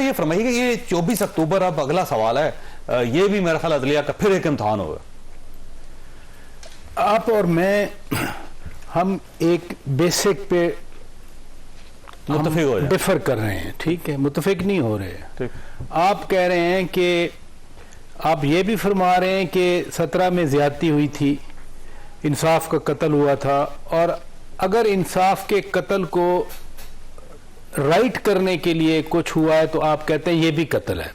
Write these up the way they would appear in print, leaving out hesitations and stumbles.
یہ فرمائیے کہ یہ 24 اکتوبر اب اگلا سوال ہے، یہ بھی میرا خیال عدلیہ کا پھر ایک امتحان ہوگا. آپ اور میں ہم ایک بیسک پہ متفق ہو جائیں، ڈفر کر رہے ہیں، ٹھیک ہے، متفق نہیں ہو رہے. آپ کہہ رہے ہیں کہ آپ یہ بھی فرما رہے ہیں کہ 17 میں زیادتی ہوئی تھی، انصاف کا قتل ہوا تھا، اور اگر انصاف کے قتل کو رائٹ کرنے کے لیے کچھ ہوا ہے تو آپ کہتے ہیں یہ بھی قتل ہے.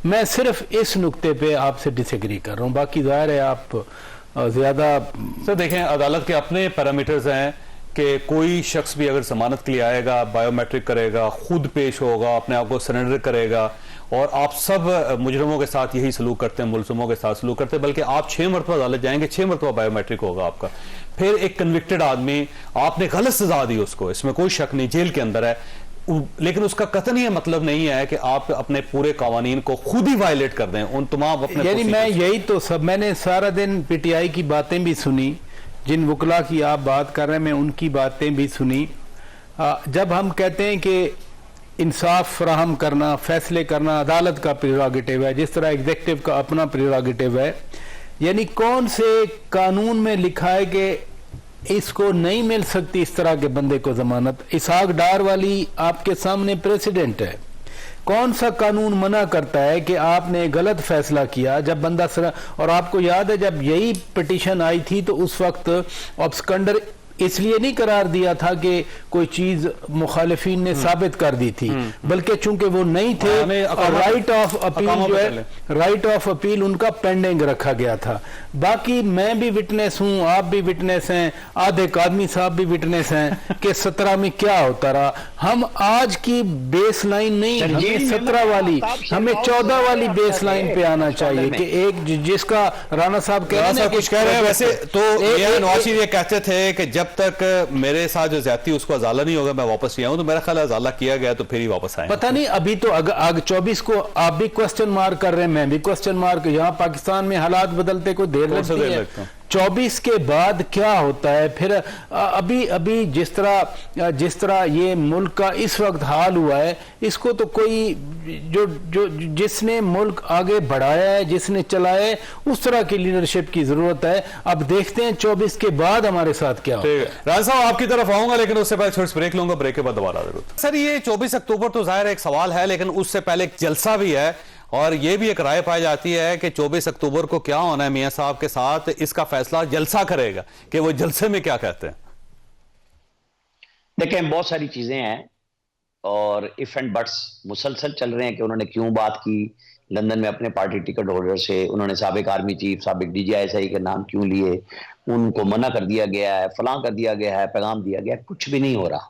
میں صرف اس نقطے پہ آپ سے ڈس ایگری کر رہا ہوں، باقی ظاہر ہے آپ زیادہ. سر دیکھیں، عدالت کے اپنے پیرامیٹرز ہیں کہ کوئی شخص بھی اگر ضمانت کے لیے آئے گا، بائیو میٹرک کرے گا، خود پیش ہوگا، اپنے آپ کو سرنڈر کرے گا، اور آپ سب مجرموں کے ساتھ یہی سلوک کرتے ہیں، ملزموں کے ساتھ سلوک کرتے ہیں، بلکہ آپ 6 مرتبہ عدالت جائیں گے، 6 مرتبہ بائیو میٹرک ہوگا آپ کا. پھر ایک کنوکٹڈ آدمی، آپ نے غلط سزا دی اس کو، اس میں کوئی شک نہیں، جیل کے اندر ہے، لیکن اس کا قطعاً یہ مطلب نہیں ہے کہ آپ اپنے پورے قوانین کو خود ہی وائلیٹ کر دیں ان تمام اپنے. یعنی میں نے سارا دن پی ٹی آئی کی باتیں بھی سنی، جن وکلا کی آپ بات کر رہے ہیں میں ان کی باتیں بھی سنی. جب ہم کہتے ہیں کہ انصاف فراہم کرنا، فیصلے کرنا عدالت کا پریروگیٹو ہے، جس طرح ایگزیکٹو کا اپنا پریروگیٹو ہے، یعنی کون سے قانون میں لکھا ہے کہ اس کو نہیں مل سکتی اس طرح کے بندے کو ضمانت؟ اسحاق ڈار والی آپ کے سامنے پریسیڈنٹ ہے. کون سا قانون منع کرتا ہے کہ آپ نے غلط فیصلہ کیا جب بندہ اور آپ کو یاد ہے جب یہی پٹیشن آئی تھی تو اس وقت آبسکنڈر اس لیے نہیں قرار دیا تھا کہ کوئی چیز مخالفین نے ثابت کر دی تھی، بلکہ چونکہ وہ نہیں تھے، رائٹ آف اپیل جو ہے، رائٹ آف اپیل ان کا پینڈنگ رکھا گیا تھا. باقی میں بھی وٹنس ہوں، آپ بھی وٹنس ہیں، آدھے آدمی صاحب بھی وٹنس ہیں کہ 17 میں کیا ہوتا رہا. ہم آج کی بیس لائن نہیں، ہمیں 17 والی، ہمیں 14 والی بیس لائن پہ آنا چاہیے کہ ایک جس کا رانا صاحب کہہ رہے ہیں کچھ کہہ رہے ہیں. ویسے تو نواز شریف یہ کہتے تھے کہ جب تک میرے ساتھ جو زیادتی اس کو ازالہ نہیں ہوگا میں واپس نہیں آؤں، تو میرا خیال ازالہ کیا گیا تو پھر ہی واپس آئیں. پتہ نہیں، ابھی تو 24 کو آپ بھی کوسچن مارک کر رہے ہیں، میں بھی کوسچن مارک. یہاں پاکستان میں حالات بدلتے کوئی دیر لگتی ہے، 24 کے بعد کیا ہوتا ہے پھر. ابھی جس طرح یہ ملک کا اس وقت حال ہوا ہے، اس کو تو کوئی جس نے ملک آگے بڑھایا ہے، جس نے چلایا ہے، اس طرح کی لیڈرشپ کی ضرورت ہے. اب دیکھتے ہیں 24 کے بعد ہمارے ساتھ کیا ہوتا ہے. راز صاحب آپ کی طرف آؤں گا، لیکن اس سے پہلے تھوڑی سی بریک لوں گا، بریک کے بعد دوبارہ ضرور. سر یہ 24 اکتوبر تو ظاہر ایک سوال ہے، لیکن اس سے پہلے ایک جلسہ بھی ہے، اور یہ بھی ایک رائے پائی جاتی ہے کہ 24 اکتوبر کو کیا ہونا ہے میاں صاحب کے ساتھ، اس کا فیصلہ جلسہ کرے گا کہ وہ جلسے میں کیا کہتے ہیں. دیکھیں بہت ساری چیزیں ہیں اور ایف اینڈ بٹس مسلسل چل رہے ہیں کہ انہوں نے کیوں بات کی لندن میں اپنے پارٹی ٹکٹ ہولڈر سے، انہوں نے سابق آرمی چیف، سابق D G I S I کے نام کیوں لیے، ان کو منع کر دیا گیا ہے، فلاں کر دیا گیا ہے، پیغام دیا گیا ہے. کچھ بھی نہیں ہو رہا.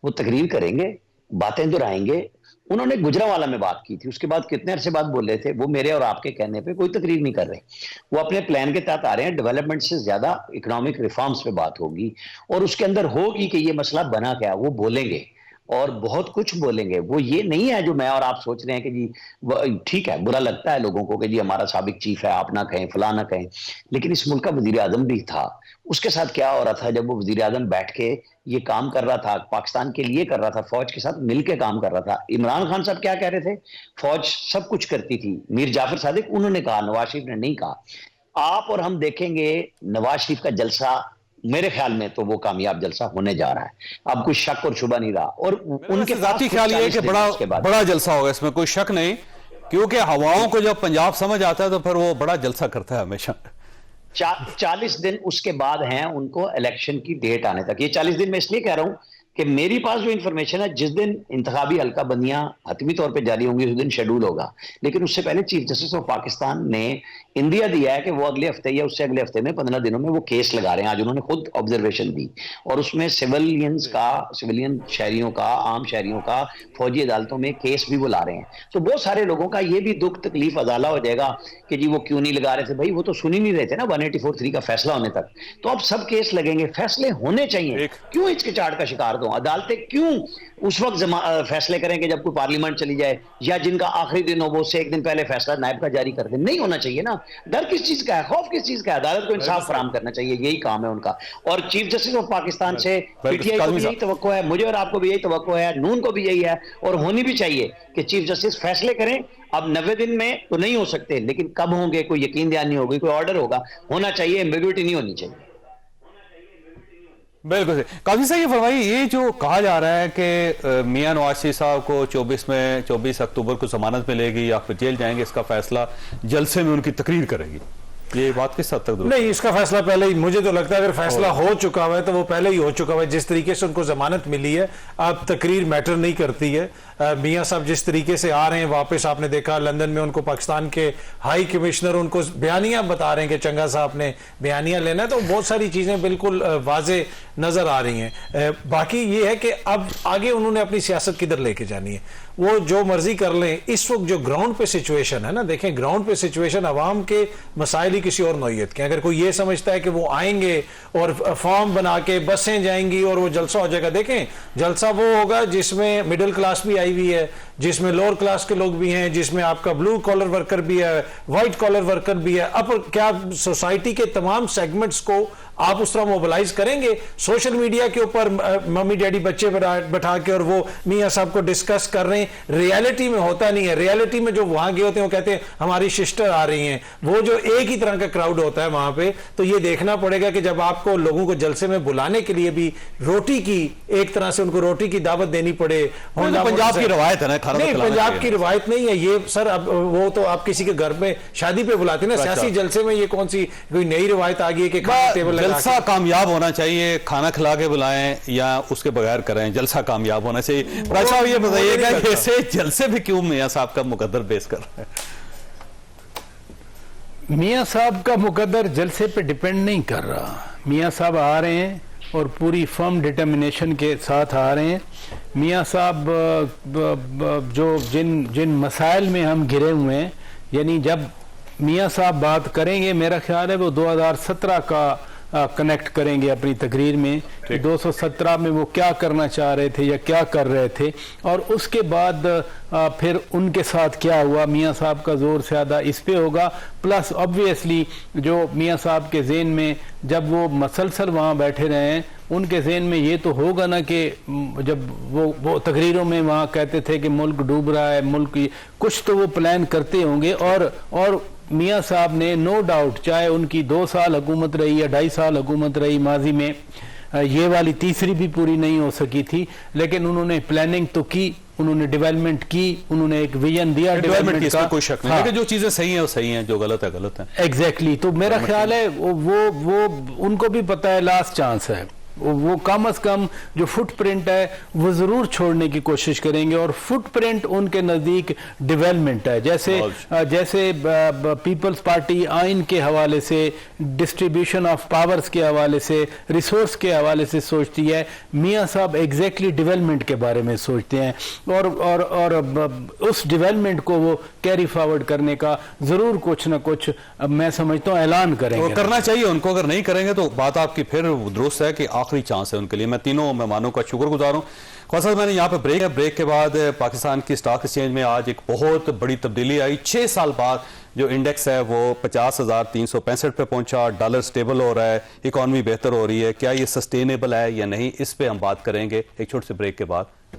وہ تقریر کریں گے، باتیں دہرائیں گے. انہوں نے گجرانوالہ میں بات کی تھی، اس کے بعد کتنے عرصے بعد بول رہے تھے، وہ میرے اور آپ کے کہنے پہ کوئی تقریر نہیں کر رہے. وہ اپنے پلان کے تحت آ رہے ہیں. ڈیولپمنٹ سے زیادہ اکنامک ریفارمز پہ بات ہوگی، اور اس کے اندر ہوگی کہ یہ مسئلہ بنا کیا. وہ بولیں گے اور بہت کچھ بولیں گے. وہ یہ نہیں ہے جو میں اور آپ سوچ رہے ہیں کہ جی ٹھیک ہے، برا لگتا ہے لوگوں کو کہ جی ہمارا سابق چیف ہے، آپ نہ کہیں، فلاں نہ کہیں، لیکن اس ملک کا وزیر اعظم بھی تھا. اس کے ساتھ کیا ہو رہا تھا جب وہ وزیر اعظم بیٹھ کے یہ کام کر رہا تھا، پاکستان کے لیے کر رہا تھا، فوج کے ساتھ مل کے کام کر رہا تھا. عمران خان صاحب کیا کہہ رہے تھے؟ فوج سب کچھ کرتی تھی. میر جعفر صادق انہوں نے کہا، نواز شریف نے نہیں کہا. آپ اور ہم دیکھیں گے نواز شریف کا جلسہ، میرے خیال میں تو وہ کامیاب جلسہ ہونے جا رہا ہے. اب کوئی شک اور شبہ نہیں رہا. اور ان کے ذاتی خیال یہ ہے کہ بڑا جلسہ ہوگا، اس میں کوئی شک نہیں، کیونکہ ہواؤں کو جب پنجاب سمجھ آتا ہے تو پھر وہ بڑا جلسہ کرتا ہے ہمیشہ. 40 دن اس کے بعد ہیں ان کو الیکشن کی ڈیٹ آنے تک. یہ 40 دن میں اس لیے کہہ رہا ہوں کہ میری پاس جو انفارمیشن ہے، جس دن انتخابی حلقہ بندیاں حتمی طور پہ جاری ہوں گی اس دن شیڈول ہوگا. لیکن اس سے پہلے چیف جسٹس آف پاکستان نے اندیا دیا ہے کہ وہ اگلے ہفتے یا اس سے اگلے ہفتے میں 15 دنوں میں وہ کیس لگا رہے ہیں. آج انہوں نے خود آبزرویشن دی، اور اس میں سیولین شہریوں کا، عام شہریوں کا فوجی عدالتوں میں کیس بھی وہ لا رہے ہیں. تو بہت سارے لوگوں کا یہ بھی دکھ تکلیف ازالہ ہو جائے گا کہ جی وہ کیوں نہیں لگا رہے تھے. بھائی وہ تو سن ہی نہیں رہے تھے نا 184(3) کا فیصلہ ہونے تک. تو اب سب کیس لگیں گے، فیصلے ہونے چاہیے. کیوں ہچکچاہٹ کا شکار دو ہوں. عدالتیں کیوں اس وقت فیصلے کریں کہ جب کوئی پارلیمنٹ چلی جائے یا جن کا آخری دن ہو وہ اس سے ایک دن پہلے فیصلہ نائب کا جاری کر دیں؟ نہیں ہونا چاہیے نا. ڈر کس چیز کا ہے, خوف کس چیز کا ہے؟ عدالت کو انصاف فراہم کرنا چاہیے, یہی کام ہے ان کا. اور چیف جسٹس آف پاکستان سے پی ٹی آئی کو بھی یہی توقع ہے, مجھے اور آپ کو بھی یہی توقع ہے, نون کو بھی یہی ہے, اور ہونی بھی چاہیے کہ چیف جسٹس فیصلے کریں. اب 90 دن میں تو نہیں ہو سکتے, لیکن کب ہوں گے کوئی یقین دہانی ہوگی, کوئی آرڈر ہوگا, ہونا چاہیے, ایمبیگوٹی نہیں ہونی چاہیے. بالکل قاضی صاحب یہ فرمائیے, یہ جو کہا جا رہا ہے کہ میاں نواز شریف صاحب کو 24 اکتوبر کو ضمانت ملے گی یا پھر جیل جائیں گے, اس کا فیصلہ جلسے میں ان کی تقریر کرے گی, یہ بات کس حد تک درست؟ نہیں, اس کا فیصلہ پہلے ہی, مجھے تو لگتا ہے اگر فیصلہ ہو چکا ہوا ہے تو وہ پہلے ہی ہو چکا ہوا ہے. جس طریقے سے ان کو ضمانت ملی ہے, اب تقریر میٹر نہیں کرتی ہے. میاں صاحب جس طریقے سے آ رہے ہیں واپس, آپ نے دیکھا لندن میں ان کو پاکستان کے ہائی کمشنر ان کو بیانیہ بتا رہے ہیں کہ چنگا صاحب نے بیانیہ لینا ہے, تو بہت ساری چیزیں بالکل واضح نظر آ رہی ہیں. باقی یہ ہے کہ اب آگے انہوں نے اپنی سیاست کدھر لے کے جانی ہے, وہ جو مرضی کر لیں. اس وقت جو گراؤنڈ پہ سچویشن ہے نا, دیکھیں گراؤنڈ پہ سچویشن عوام کے مسائل ہی کسی اور نوعیت کے. اگر کوئی یہ سمجھتا ہے کہ وہ آئیں گے اور فارم بنا کے بسیں جائیں گی اور وہ جلسہ ہو جائے گا, دیکھیں جلسہ وہ ہوگا جس میں مڈل کلاس بھی آئی ہوئی ہے, جس میں لوور کلاس کے لوگ بھی ہیں, جس میں آپ کا بلو کالر ورکر بھی ہے, وائٹ کالر ورکر بھی ہے. اب کیا سوسائٹی کے تمام سیگمنٹس کو آپ اس طرح موبلائز کریں گے؟ سوشل میڈیا کے اوپر ممی ڈیڈی بچے بٹھا کے اور وہ میاں صاحب کو ڈسکس کر رہے ہیں, ریالٹی میں ہوتا نہیں ہے. ریالٹی میں جو وہاں گئے ہوتے ہیں وہ کہتے ہیں ہماری سسٹر آ رہی ہیں, وہ جو ایک ہی طرح کا کراؤڈ ہوتا ہے وہاں پہ. تو یہ دیکھنا پڑے گا کہ جب آپ کو لوگوں کو جلسے میں بلانے کے لیے بھی روٹی کی, ایک طرح سے ان کو روٹی کی دعوت دینی پڑے. پنجاب کی روایت ہے نا, نہیں, پنجاب کی روایت نہیں ہے یہ سر. اب وہ تو آپ کسی کے گھر میں شادی پہ بلاتے ہیں نا, سیاسی جلسے میں یہ کون سی کوئی نئی روایت آ گئی ہے کہ کھانا ٹیبل جلسہ کامیاب ہونا چاہیے, کھانا کھلا کے بلائیں یا اس کے بغیر کریں, جلسہ کامیاب ہونا چاہیے. راج صاحب یہ بتائیے گا کہ ایسے جلسے بھی کیوں میاں صاحب کا مقدر بیس کر رہا ہے؟ میاں صاحب کا مقدر جلسے پہ ڈیپینڈ نہیں کر رہا. میاں صاحب آ رہے ہیں اور پوری فرم ڈٹرمنیشن کے ساتھ آ رہے ہیں. میاں صاحب جو جن مسائل میں ہم گرے ہوئے ہیں, یعنی جب میاں صاحب بات کریں گے, میرا خیال ہے وہ 2017 کا کنیکٹ کریں گے اپنی تقریر میں, 217 میں وہ کیا کرنا چاہ رہے تھے یا کیا کر رہے تھے, اور اس کے بعد پھر ان کے ساتھ کیا ہوا. میاں صاحب کا زور زیادہ اس پہ ہوگا. پلس آبویسلی جو میاں صاحب کے ذہن میں جب وہ مسلسل وہاں بیٹھے رہے ہیں, ان کے ذہن میں یہ تو ہوگا نا کہ جب وہ تقریروں میں وہاں کہتے تھے کہ ملک ڈوب رہا ہے, ملک کچھ تو وہ پلان کرتے ہوں گے. اور میاں صاحب نے نو ڈاؤٹ, چاہے ان کی 2 سال حکومت رہی یا 2.5 سال حکومت رہی ماضی میں, یہ والی تیسری بھی پوری نہیں ہو سکی تھی, لیکن انہوں نے پلاننگ تو کی, انہوں نے ڈیولپمنٹ کی, انہوں نے ایک ویژن دیا ڈیولپمنٹ کا. کوئی شک نہیں, لیکن جو چیزیں صحیح ہیں وہ صحیح ہیں, جو غلط ہے غلط ہے. ایگزیکٹلی. تو میرا خیال ہے وہ ان کو بھی پتہ ہے لاسٹ چانس ہے, وہ کم از کم جو فٹ پرنٹ ہے وہ ضرور چھوڑنے کی کوشش کریں گے. اور فٹ پرنٹ ان کے نزدیک ڈیولپمنٹ ہے, جیسے پیپلز پارٹی آئین کے حوالے سے, ڈسٹریبیوشن آف پاورز کے حوالے سے, ریسورس کے حوالے سے سوچتی ہے, میاں صاحب ایگزیکٹلی ڈیولپمنٹ کے بارے میں سوچتے ہیں. اور اس ڈیولپمنٹ کو وہ کیری فارورڈ کرنے کا ضرور کچھ نہ کچھ میں سمجھتا ہوں اعلان کریں گے. وہ کرنا چاہیے ان کو, اگر نہیں کریں گے تو بات آپ کی پھر درست ہے کہ آخری چانس ہے ان کے لیے. میں تینوں مہمانوں کا شکر گزار ہوں. خاصا میں نے یہاں پہ بریک کے بعد پاکستان کی سٹاک ایکسچینج میں آج ایک بہت بڑی تبدیلی آئی. 6 سال بعد جو انڈیکس ہے وہ 50,365 پہ پہنچا, ڈالر سٹیبل ہو رہا ہے, اکانومی بہتر ہو رہی ہے. کیا یہ سسٹینیبل ہے یا نہیں, اس پہ ہم بات کریں گے ایک چھوٹے سے بریک کے بعد.